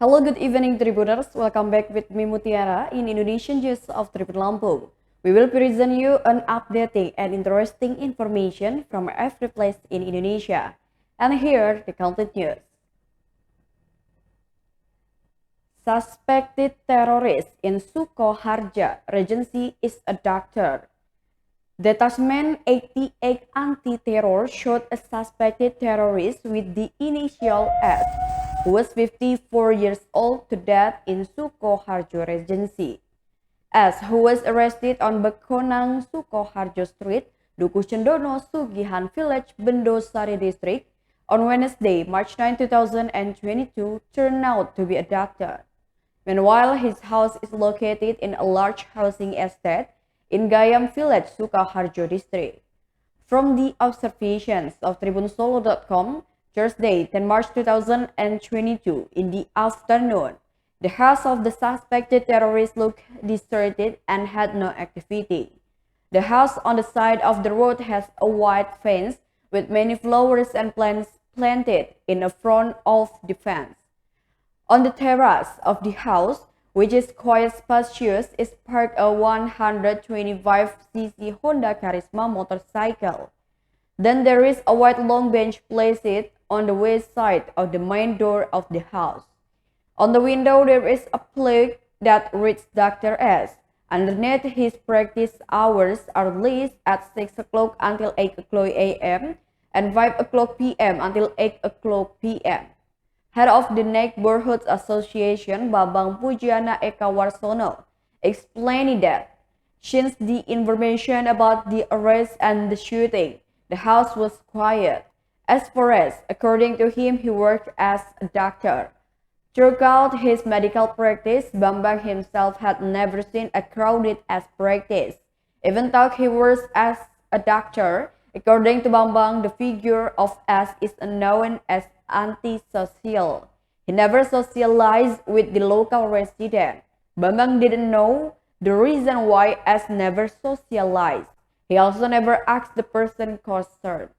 Hello, good evening, Tribuners. Welcome back with me, Mutiara, in Indonesian News of Tribun Lampung. We will present you an updating and interesting information from every place in Indonesia. And here, the complete news. Suspected terrorist in Sukoharjo Regency is a doctor. Detachment 88 anti-terror shot a suspected terrorist with the initial S, who was 54 years old, to death in Sukoharjo Regency. S, who was arrested on Bekonang-Sukoharjo Street, Dukuh Cendono, Sugihan Village, Bendosari District, on Wednesday, March 9, 2022, turned out to be a doctor. Meanwhile, his house is located in a large housing estate in Gayam Village, Sukoharjo District. From the observations of TribunSolo.com, Thursday, 10 March 2022, in the afternoon, the house of the suspected terrorist looked deserted and had no activity. The house on the side of the road has a white fence with many flowers and plants planted in front of the fence. On the terrace of the house, which is quite spacious, is parked a 125cc Honda Charisma motorcycle. Then there is a white long bench placed on the west side of the main door of the house. On the window there is a plaque that reads Dr. S. Underneath, his practice hours are listed at 6 o'clock until 8 o'clock a.m. and 5 o'clock p.m. until 8 o'clock p.m. Head of the Neighborhood Association, Bambang Pujana Eka Warsono, explained that since the information about the arrest and the shooting, the house was quiet. As far as, according to him, he worked as a doctor. Throughout his medical practice, Bambang himself had never seen a crowded as practice. Even though he works as a doctor, according to Bambang, the figure of S is known as antisocial. He never socialized with the local resident. Bambang didn't know the reason why S never socialized. He also never asked the person concerned.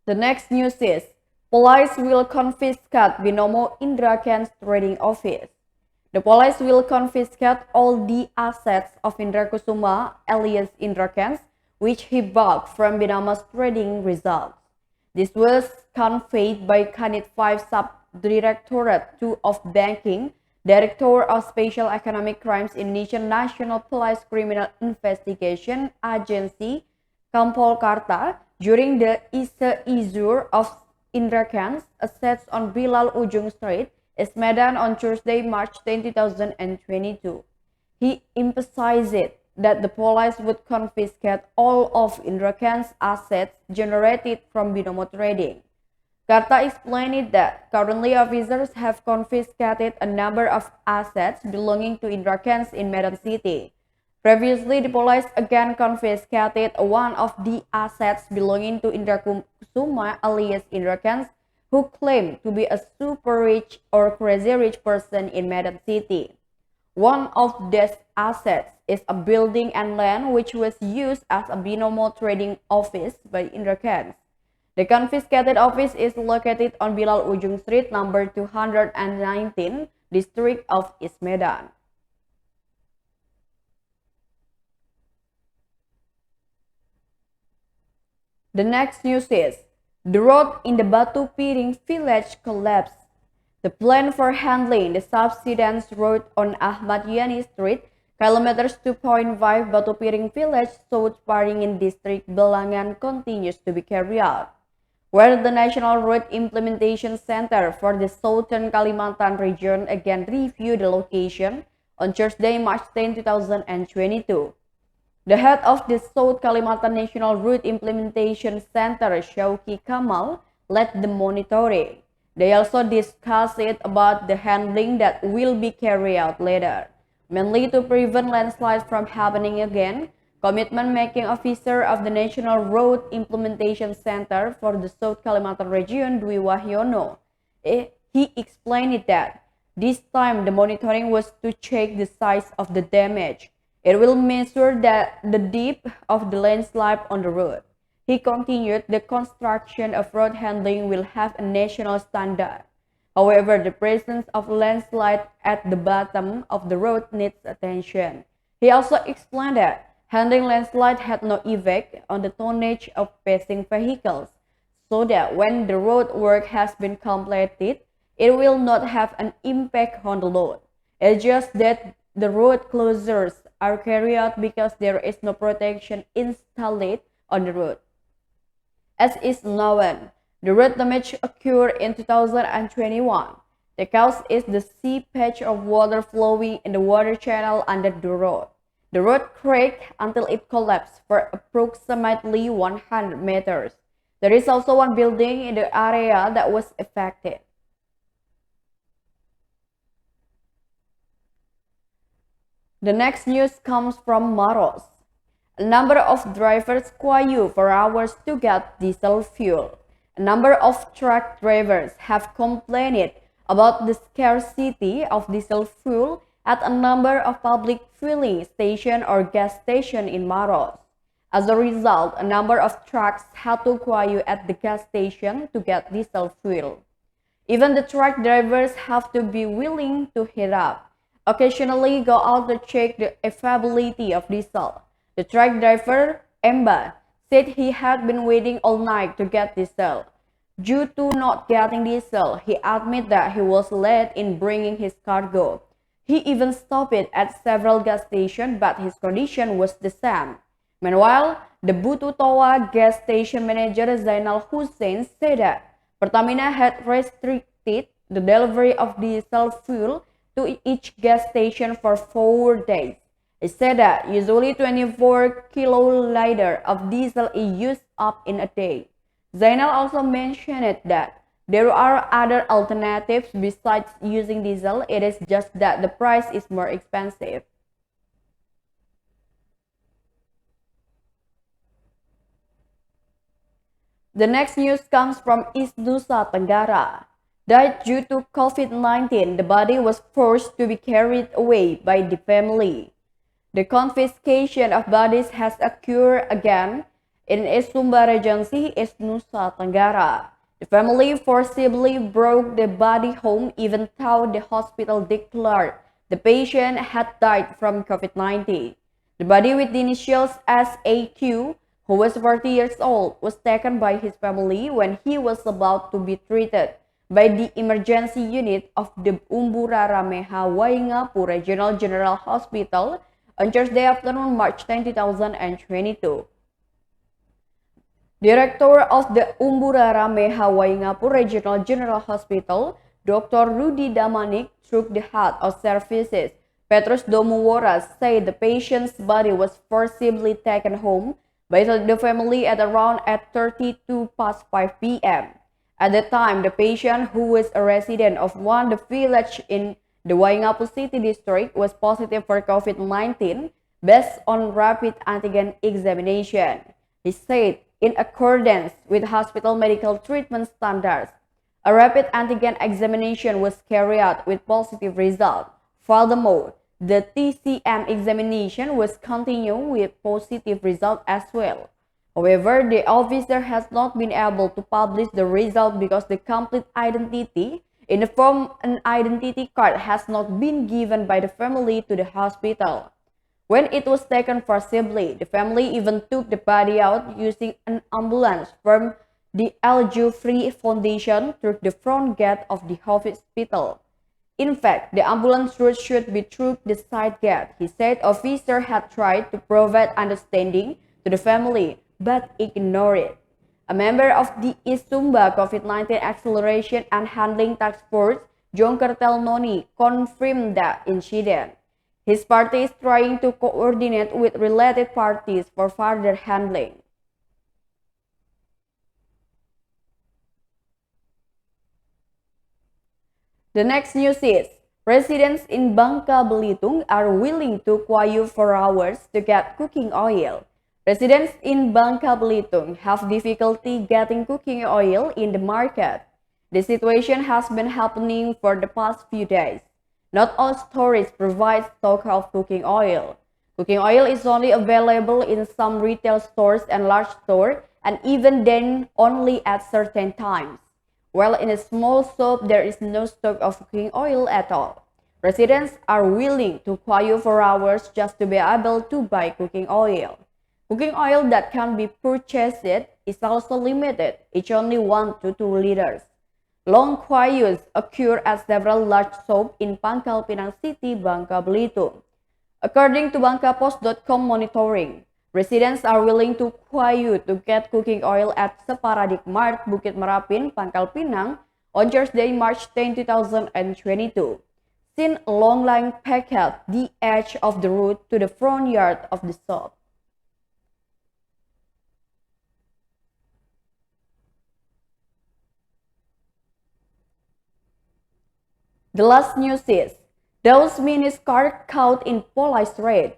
The next news is, police will confiscate Binomo Indra Kenz trading office. The police will confiscate all the assets of Indra Kusuma, alias Indra Kenz, which he bought from Binomo's trading results. This was conveyed by Kanit 5 Sub-Directorate Two of Banking, Director of Special Economic Crimes Indonesian National Police Criminal Investigation Agency, Kompol Karta, during the seizure of Indra Kenz assets on Bilal Ujung Street, Medan on Thursday, March 10, 2022. He emphasized that the police would confiscate all of Indra Kenz's assets generated from Binomo trading. Karta explained that currently officers have confiscated a number of assets belonging to Indra Kenz in Medan City. Previously, the police again confiscated one of the assets belonging to Indra Kusuma, alias Indra Kenz, who claimed to be a super rich or crazy rich person in Medan City. One of these assets is a building and land which was used as a Binomo trading office by Indra Kenz. The confiscated office is located on Bilal Ujung Street, number 219, district of East Medan. The next news is, the road in the Batu Piring village collapsed. The plan for handling the subsidence road on Ahmad Yani Street, kilometers 2.5 Batu Piring village, South Paringin District, Belangan, continues to be carried out, where the National Road Implementation Center for the Southern Kalimantan region again reviewed the location on Thursday, March 10, 2022. The head of the South Kalimantan National Route Implementation Center, Shauki Kamal, led the monitoring. They also discussed about the handling that will be carried out later, mainly to prevent landslides from happening again. Commitment-making officer of the National Road Implementation Center for the South Kalimantan region, Dwi Wahyono, he explained that this time the monitoring was to check the size of the damage. It will measure the depth of the landslide on the road. He continued, the construction of road handling will have a national standard. However, the presence of landslide at the bottom of the road needs attention. He also explained that handling landslide had no effect on the tonnage of passing vehicles, so that when the road work has been completed, it will not have an impact on the load. It's just that the road closures are carried out because there is no protection installed on the road. As is known, the road damage occurred in 2021. The cause is the seepage of water flowing in the water channel under the road. The road cracked until it collapsed for approximately 100 meters. There is also one building in the area that was affected. The next news comes from Maros. A number of drivers queue for hours to get diesel fuel. A number of truck drivers have complained about the scarcity of diesel fuel at a number of public filling stations or gas stations in Maros. As a result, a number of trucks had to queue at the gas station to get diesel fuel. Even the truck drivers have to be willing to heat up, occasionally go out to check the availability of diesel. The truck driver, Emba, said he had been waiting all night to get diesel. Due to not getting diesel, he admitted that he was late in bringing his cargo. He even stopped at several gas stations, but his condition was the same. Meanwhile, the Butuh Toa gas station manager Zainal Hussein said that Pertamina had restricted the delivery of diesel fuel to each gas station for 4 days. He said that usually 24 kiloliters of diesel is used up in a day. Zainal also mentioned that there are other alternatives besides using diesel, it is just that the price is more expensive. The next news comes from East Nusa Tenggara. Died due to COVID-19, the body was forced to be carried away by the family. The confiscation of bodies has occurred again in Sukoharjo Regency, East Nusa Tenggara. The family forcibly brought the body home even though the hospital declared the patient had died from COVID-19. The body with the initials SAQ, who was 40 years old, was taken by his family when he was about to be treated by the emergency unit of the Umbura Rameha Waingapu Regional General Hospital on Thursday afternoon, March 10, 2022. Director of the Umbura Rameha Waingapu Regional General Hospital, Dr. Rudi Damanik, through the head of services, Petrus Domuwora, said the patient's body was forcibly taken home by the family at around 5 p.m. At the time, the patient, who was a resident of one of the village in the Waingapu City District, was positive for COVID-19 based on rapid antigen examination. He said, in accordance with hospital medical treatment standards, a rapid antigen examination was carried out with positive result. Furthermore, the TCM examination was continued with positive result as well. However, the officer has not been able to publish the result because the complete identity in the form an identity card has not been given by the family to the hospital. When it was taken forcibly, the family even took the body out using an ambulance from the Al Jufri Foundation through the front gate of the hospital. In fact, the ambulance route should be through the side gate. He said officer had tried to provide understanding to the family, but ignored it. A member of the East Sumba COVID-19 Acceleration and Handling Task Force, John Kertel Noni, confirmed the incident. His party is trying to coordinate with related parties for further handling. The next news is, residents in Bangka Belitung are willing to queue for hours to get cooking oil. Residents in Bangka Belitung have difficulty getting cooking oil in the market. The situation has been happening for the past few days. Not all stores provide stock of cooking oil. Cooking oil is only available in some retail stores and large stores and even then only at certain times. While in a small shop there is no stock of cooking oil at all. Residents are willing to queue for hours just to be able to buy cooking oil. Cooking oil that can be purchased is also limited, each only 1 to 2 liters. Long queues occur at several large shops in Pangkal Pinang City, Bangka Belitung. According to bangkapost.com monitoring, residents are willing to queue to get cooking oil at Separadik Mart, Bukit Merapin, Pangkal Pinang on Thursday, March 10, 2022. Seen a long line packed at the edge of the road to the front yard of the shop. The last news is, Daus Mini's car caught in police raid.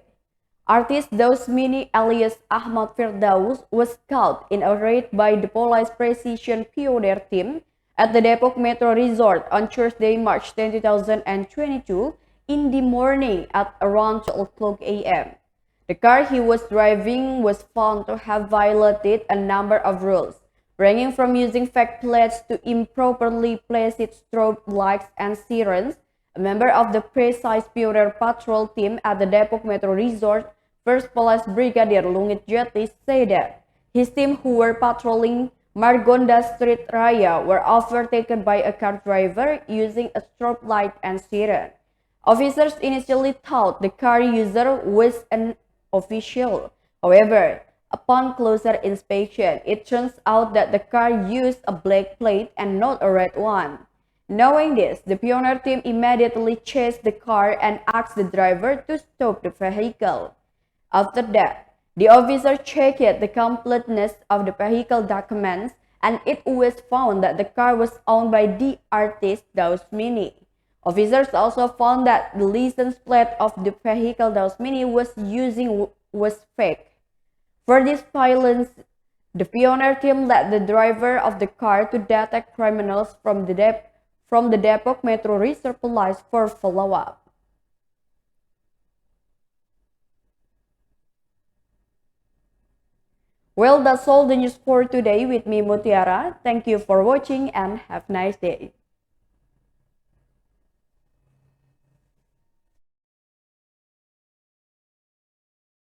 Artist Daus Mini alias Ahmad Firdaus was caught in a raid by the police precision pioneer team at the Depok Metro Resort on Thursday, March 10, 2022 in the morning at around 12 o'clock a.m. The car he was driving was found to have violated a number of rules, ranging from using fake plates to improperly placed strobe lights and sirens. A member of the precise pioneer patrol team at the Depok Metro Resort, First Police Brigadier Lungit Jati, said that his team, who were patrolling Margonda Street Raya, were overtaken by a car driver using a strobe light and siren. Officers initially thought the car user was an official. However, upon closer inspection, it turns out that the car used a black plate and not a red one. Knowing this, the pioneer team immediately chased the car and asked the driver to stop the vehicle. After that, the officer checked the completeness of the vehicle documents, and it was found that the car was owned by the artist Daus Mini. Officers also found that the license plate of the vehicle Daus Mini was fake. For this violence, the pioneer team led the driver of the car to detect criminals from the Depok Metro Reserve Police for follow-up. Well, that's all the news for today with me, Mutiara. Thank you for watching and have a nice day.